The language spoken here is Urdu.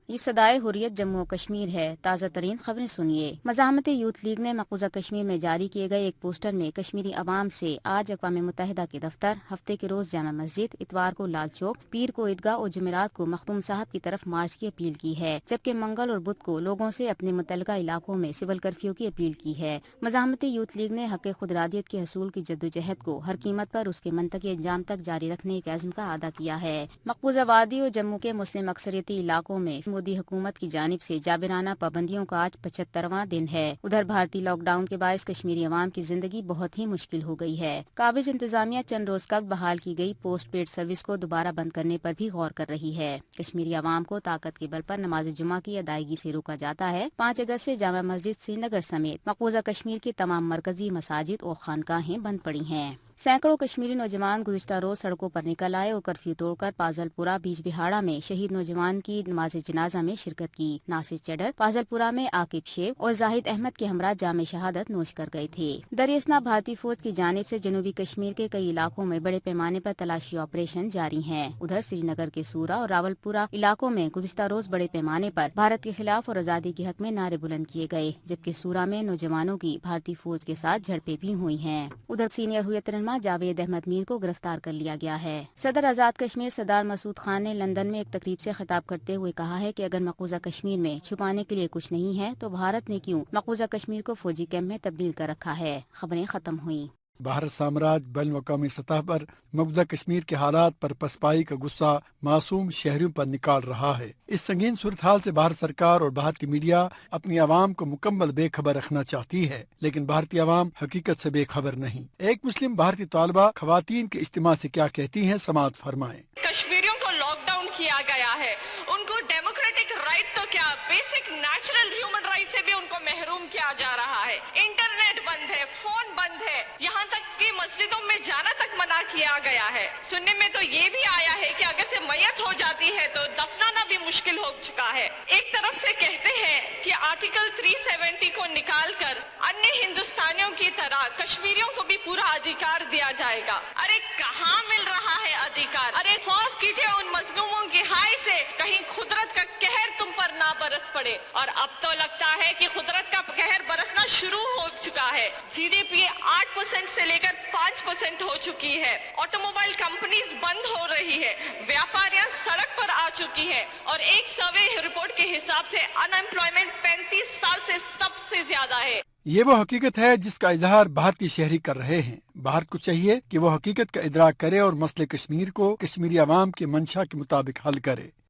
یہ صدائے حریت جموں و کشمیر ہے۔ تازہ ترین خبریں سنیے۔ مزاحمت یوتھ لیگ نے مقبوضہ کشمیر میں جاری کیے گئے ایک پوسٹر میں کشمیری عوام سے آج اقوام متحدہ کے دفتر، ہفتے کے روز جامع مسجد، اتوار کو لال چوک، پیر کو عیدگاہ اور جمعرات کو مختوم صاحب کی طرف مارچ کی اپیل کی ہے، جبکہ منگل اور بدھ کو لوگوں سے اپنے متعلقہ علاقوں میں سول کرفیو کی اپیل کی ہے۔ مزاحمت یوتھ لیگ نے حق خود ارادیت کے حصول کی جدوجہد کو ہر قیمت پر اس کے منطقی انجام تک جاری رکھنے کے عزم کا اعادہ کیا ہے۔ مقبوضہ وادی اور جموں کے مسلم اکثریتی علاقوں میں مودی حکومت کی جانب سے جابرانہ پابندیوں کا آج 75واں دن ہے۔ ادھر بھارتی لاک ڈاؤن کے باعث کشمیری عوام کی زندگی بہت ہی مشکل ہو گئی ہے۔ قابض انتظامیہ چند روز قبل بحال کی گئی پوسٹ پیڈ سروس کو دوبارہ بند کرنے پر بھی غور کر رہی ہے۔ کشمیری عوام کو طاقت کے بل پر نماز جمعہ کی ادائیگی سے روکا جاتا ہے۔ 5 اگست سے جامع مسجد سری نگر سمیت مقبوضہ کشمیر کی تمام مرکزی مساجد اور خانقاہیں بند پڑی ہیں۔ سینکڑوں کشمیری نوجوان گزشتہ روز سڑکوں پر نکل آئے اور کرفیو توڑ کر پازل پورہ بیج بہاڑا میں شہید نوجوان کی نماز جنازہ میں شرکت کی۔ ناصر چڈر پازل پورہ میں عاقب شیخ اور زاہد احمد کے ہمراہ جامع شہادت نوش کر گئے تھے۔ دریاسنا بھارتی فوج کی جانب سے جنوبی کشمیر کے کئی علاقوں میں بڑے پیمانے پر تلاشی آپریشن جاری ہیں۔ ادھر سری نگر کے سورا اور راول پورہ علاقوں میں گزشتہ روز بڑے پیمانے پر بھارت کے خلاف اور آزادی کے حق میں نعرے بلند کیے گئے، جبکہ سورا میں نوجوانوں کی بھارتی فوج کے ساتھ جھڑپیں بھی ہوئی ہیں۔ ادھر سینئر ہویت رہنما جاوید احمد میر کو گرفتار کر لیا گیا ہے۔ صدر آزاد کشمیر سردار مسعود خان نے لندن میں ایک تقریب سے خطاب کرتے ہوئے کہا ہے کہ اگر مقبوضہ کشمیر میں چھپانے کے لیے کچھ نہیں ہے تو بھارت نے کیوں مقبوضہ کشمیر کو فوجی کیمپ میں تبدیل کر رکھا ہے۔ خبریں ختم ہوئیں۔ بھارت سامراج بین الاقوامی سطح پر مقبوضہ کشمیر کے حالات پر پسپائی کا غصہ معصوم شہریوں پر نکال رہا ہے۔ اس سنگین صورتحال سے بھارت سرکار اور بھارتی میڈیا اپنی عوام کو مکمل بے خبر رکھنا چاہتی ہے، لیکن بھارتی عوام حقیقت سے بے خبر نہیں۔ ایک مسلم بھارتی طالبہ خواتین کے اجتماع سے کیا کہتی ہیں، سماعت فرمائیں۔ کشمیریوں کو لاک ڈاؤن کیا گیا ہے، ان کو ڈیموکریٹک رائٹ تو کیا بیسک نیچرل ہیومن رائٹ سے بھی ان کو محروم کیا جا رہا ہے۔ انٹرنیٹ بند ہے، فون بند ہے، یہاں تک کہ مسجدوں میں جانا تک منع کیا گیا ہے۔ سننے میں تو یہ بھی آیا ہے کہ اگر سے میت ہو جاتی ہے تو دفنانا بھی مشکل ہو چکا ہے۔ ایک طرف سے کہتے ہیں کہ آرٹیکل 370 کو نکال کر انیہ ہندوستانیوں کی طرح کشمیریوں کو بھی پورا ادھیکار دیا جائے گا۔ ارے کہاں مل رہا ہے ادھیکار؟ ارے خوف کیجئے ان مظلوموں کی ہائے سے، کہیں قدرت کا قہر تم پر نہ برس پڑے۔ اور اب تو لگتا ہے کہ قدرت کا قہر برسنا شروع ہو چکا ہے۔ جی ڈی پی 8% سے لے کر 5% ہو چکی ہے، آٹو موبائل کمپنیز بند ہو رہی ہے، ویاپاریاں سڑک پر آ چکی ہیں، اور ایک سروے رپورٹ کے حساب سے ان ایمپلائمنٹ 35 سال سے سب سے زیادہ ہے۔ یہ وہ حقیقت ہے جس کا اظہار بھارتی شہری کر رہے ہیں۔ بھارت کو چاہیے کہ وہ حقیقت کا ادراک کرے اور مسئلے کشمیر کو کشمیری عوام کے منشا کے مطابق حل کرے۔